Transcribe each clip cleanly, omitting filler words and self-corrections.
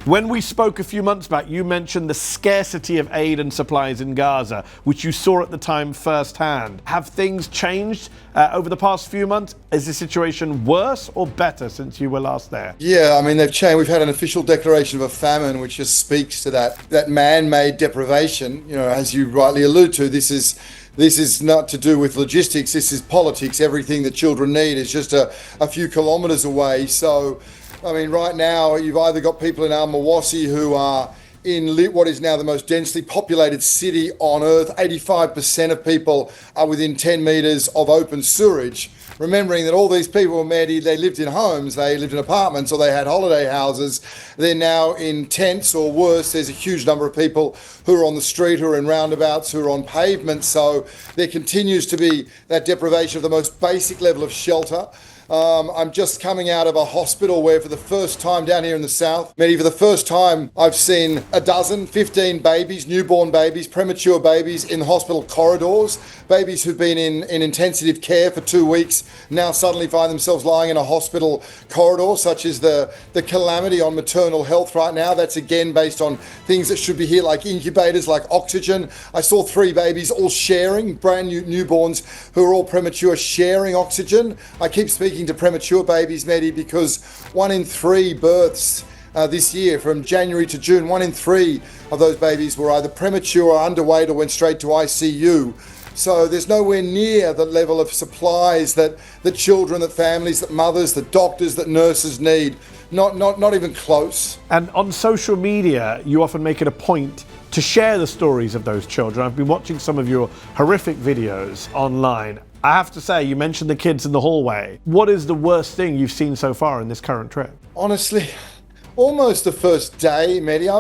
When we spoke a few months back, you mentioned the scarcity of aid and supplies in Gaza, which you saw at the time firsthand. Have things changed over the past few months? Is the situation worse or better since you were last there? Yeah, I mean, they've changed. We've had an official declaration of a famine, which just speaks to that man-made deprivation. You know, as you rightly allude to, this is not to do with logistics. This is politics. Everything that children need is just a few kilometres away. So, I mean, right now, you've either got people in Al-Mawasi who are in what is now the most densely populated city on earth. 85% of people are within 10 metres of open sewerage. Remembering that all these people, Mehdi, they lived in homes, they lived in apartments, or they had holiday houses. They're now in tents, or worse. There's a huge number of people who are on the street, who are in roundabouts, who are on pavements. So there continues to be that deprivation of the most basic level of shelter. I'm just coming out of a hospital where for the first time down here in the south, Mehdi, for the first time I've seen 15 babies, newborn babies, premature babies in the hospital corridors, babies who've been in intensive care for 2 weeks now suddenly find themselves lying in a hospital corridor. Such as the calamity on maternal health right now. That's again based on things that should be here, like incubators, like oxygen. I saw 3 babies all sharing, brand new newborns who are all premature, sharing oxygen. I keep speaking to premature babies, Mehdi, because 1 in 3 births this year, from January to June, 1 in 3 of those babies were either premature or underweight or went straight to ICU. So there's nowhere near the level of supplies that the children, that families, that mothers, that doctors, that nurses need. Not even close. And on social media, you often make it a point to share the stories of those children. I've been watching some of your horrific videos online. I have to say, you mentioned the kids in the hallway. What is the worst thing you've seen so far in this current trip? Honestly, almost the first day, Mehdi, I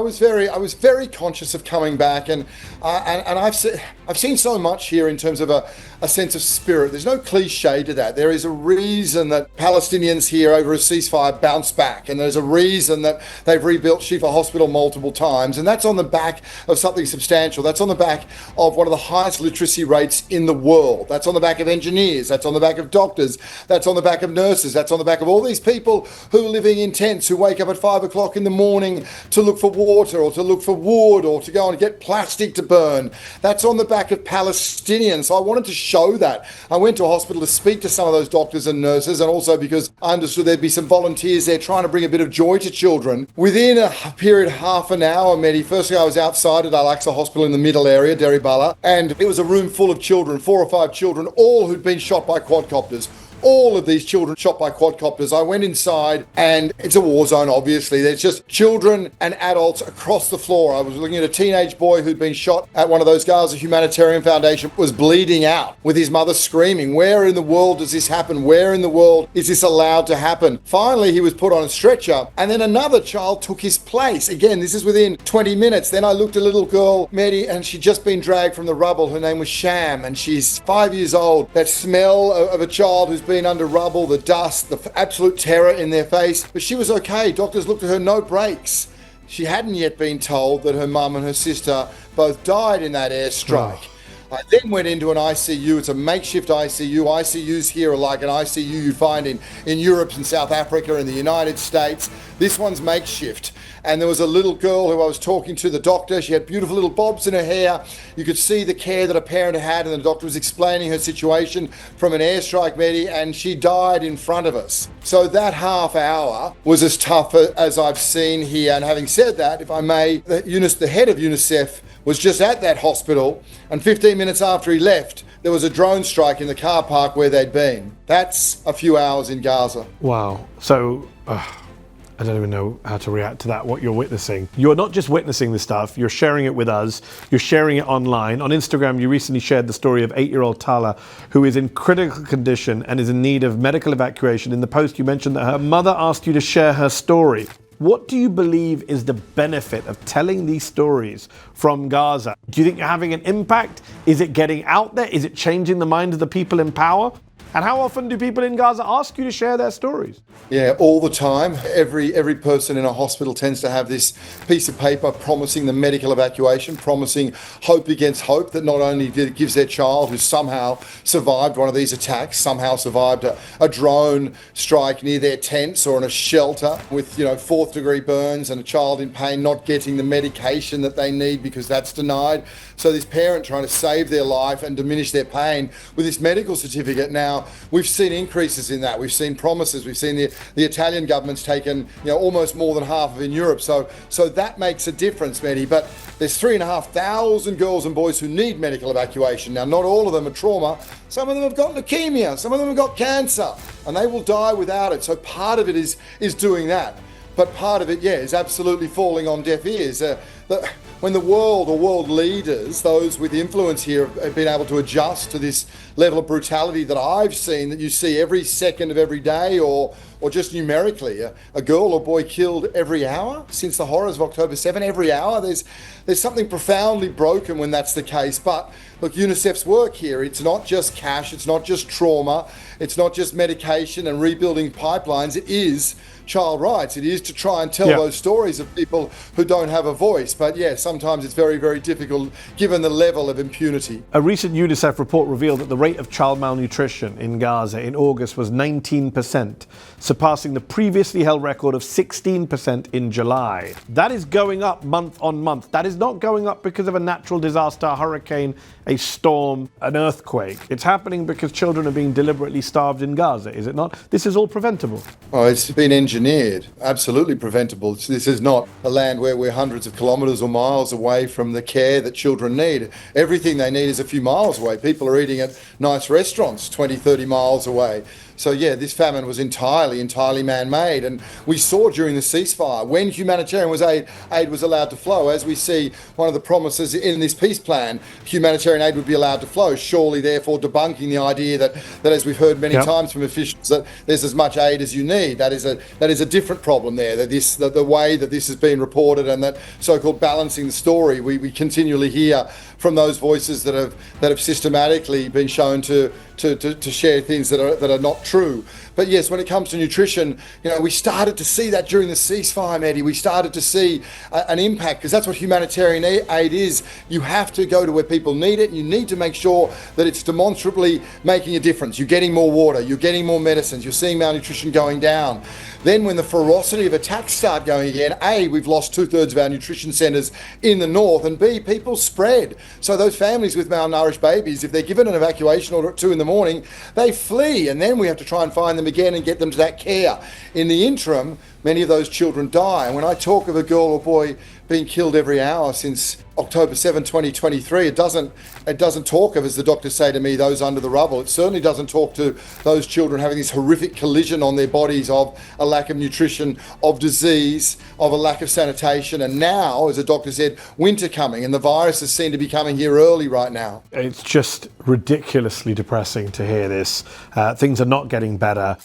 was very conscious of coming back, and I've seen so much here in terms of a sense of spirit. There's no cliche to that. There is a reason that Palestinians here over a ceasefire bounce back, and there's a reason that they've rebuilt Shifa Hospital multiple times, and that's on the back of something substantial. That's on the back of one of the highest literacy rates in the world. That's on the back of engineers. That's on the back of doctors. That's on the back of nurses. That's on the back of all these people who are living in tents, who wake up at 5 o'clock in the morning to look for water, or to look for wood, or to go and get plastic to burn. That's on the back of Palestinians. So I wanted to show that. I went to a hospital to speak to some of those doctors and nurses, and also because I understood there'd be some volunteers there trying to bring a bit of joy to children. Within a period, half an hour, Mehdi, firstly I was outside at Al-Aqsa Hospital in the middle area, Deribala, and it was a room full of children, 4 or 5 children, all who'd been shot by quadcopters. All of these children shot by quadcopters. I went inside, and it's a war zone, obviously. There's just children and adults across the floor. I was looking at a teenage boy who'd been shot at one of those Gaza Humanitarian Foundation, was bleeding out with his mother screaming, where in the world does this happen? Where in the world is this allowed to happen? Finally, he was put on a stretcher, and then another child took his place. Again, this is within 20 minutes. Then I looked at a little girl, Mehdi, and she'd just been dragged from the rubble. Her name was Sham, and she's 5 years old. That smell of a child who's been under rubble, the dust, the absolute terror in their face. But she was okay. Doctors looked at her, no breaks. She hadn't yet been told that her mum and her sister both died in that airstrike. I then went into an ICU. It's a makeshift ICU. ICUs here are like an ICU you find in Europe and South Africa and the United States. This one's makeshift. And there was a little girl who I was talking to, the doctor. She had beautiful little bobs in her hair. You could see the care that a parent had, and the doctor was explaining her situation from an airstrike, Mehdi, and she died in front of us. So that half hour was as tough as I've seen here. And having said that, if I may, the head of Unicef was just at that hospital, and 15 minutes after he left, there was a drone strike in the car park where they'd been. That's a few hours in Gaza. Wow. So, I don't even know how to react to that, what you're witnessing. You're not just witnessing this stuff, you're sharing it with us, you're sharing it online. On Instagram, you recently shared the story of 8-year-old Tala, who is in critical condition and is in need of medical evacuation. In the post, you mentioned that her mother asked you to share her story. What do you believe is the benefit of telling these stories from Gaza? Do you think you're having an impact? Is it getting out there? Is it changing the minds of the people in power? And how often do people in Gaza ask you to share their stories? Yeah, all the time. Every person in a hospital tends to have this piece of paper promising the medical evacuation, promising hope against hope, that not only gives their child who somehow survived one of these attacks, somehow survived a drone strike near their tents or in a shelter with, fourth degree burns and a child in pain not getting the medication that they need because that's denied. So this parent trying to save their life and diminish their pain with this medical certificate. Now, we've seen increases in that. We've seen promises. We've seen the Italian government's taken, almost more than half of in Europe. So that makes a difference, Mehdi. But there's 3,500 girls and boys who need medical evacuation. Now, not all of them are trauma. Some of them have got leukemia. Some of them have got cancer, and they will die without it. So part of it is doing that. But part of it, is absolutely falling on deaf ears. When the world or world leaders, those with influence here, have been able to adjust to this level of brutality that I've seen, that you see every second of every day, or just numerically, a girl or boy killed every hour since the horrors of October 7, every hour, there's something profoundly broken when that's the case. But look, UNICEF's work here, it's not just cash, it's not just trauma, it's not just medication and rebuilding pipelines, it is child rights. It is to try and tell those stories of people who don't have a voice. But sometimes it's very, very difficult given the level of impunity. A recent UNICEF report revealed that the rate of child malnutrition in Gaza in August was 19%, surpassing the previously held record of 16% in July. That is going up month on month. That is not going up because of a natural disaster, a hurricane, a storm, an earthquake. It's happening because children are being deliberately starved in Gaza, is it not? This is all preventable. Oh, it's been engineered, absolutely preventable. This is not a land where we're hundreds of kilometres or miles away from the care that children need. Everything they need is a few miles away. People are eating at nice restaurants 20, 30 miles away. So this famine was entirely man-made. And we saw during the ceasefire, when humanitarian aid was allowed to flow, as we see one of the promises in this peace plan, humanitarian aid would be allowed to flow, surely therefore debunking the idea that as we've heard many times from officials, that there's as much aid as you need. That is a different problem there, that the way that this has been reported and that so-called balancing the story, we continually hear from those voices that have systematically been shown to share things that are not true. But yes, when it comes to nutrition, we started to see that during the ceasefire, Mehdi. We started to see an impact, because that's what humanitarian aid is. You have to go to where people need it. You need to make sure that it's demonstrably making a difference. You're getting more water, you're getting more medicines, you're seeing malnutrition going down. Then when the ferocity of attacks start going again, A, we've lost 2/3 of our nutrition centres in the north, and B, people spread. So those families with malnourished babies, if they're given an evacuation order at 2 in the morning, they flee, and then we have to try and find them again and get them to that care. In the interim, many of those children die. And when I talk of a girl or boy being killed every hour since October 7, 2023, it doesn't talk of, as the doctors say to me, those under the rubble. It certainly doesn't talk to those children having this horrific collision on their bodies of a lack of nutrition, of disease, of a lack of sanitation. And now, as the doctor said, winter coming, and the viruses seem to be coming here early right now. It's just ridiculously depressing to hear this. Things are not getting better.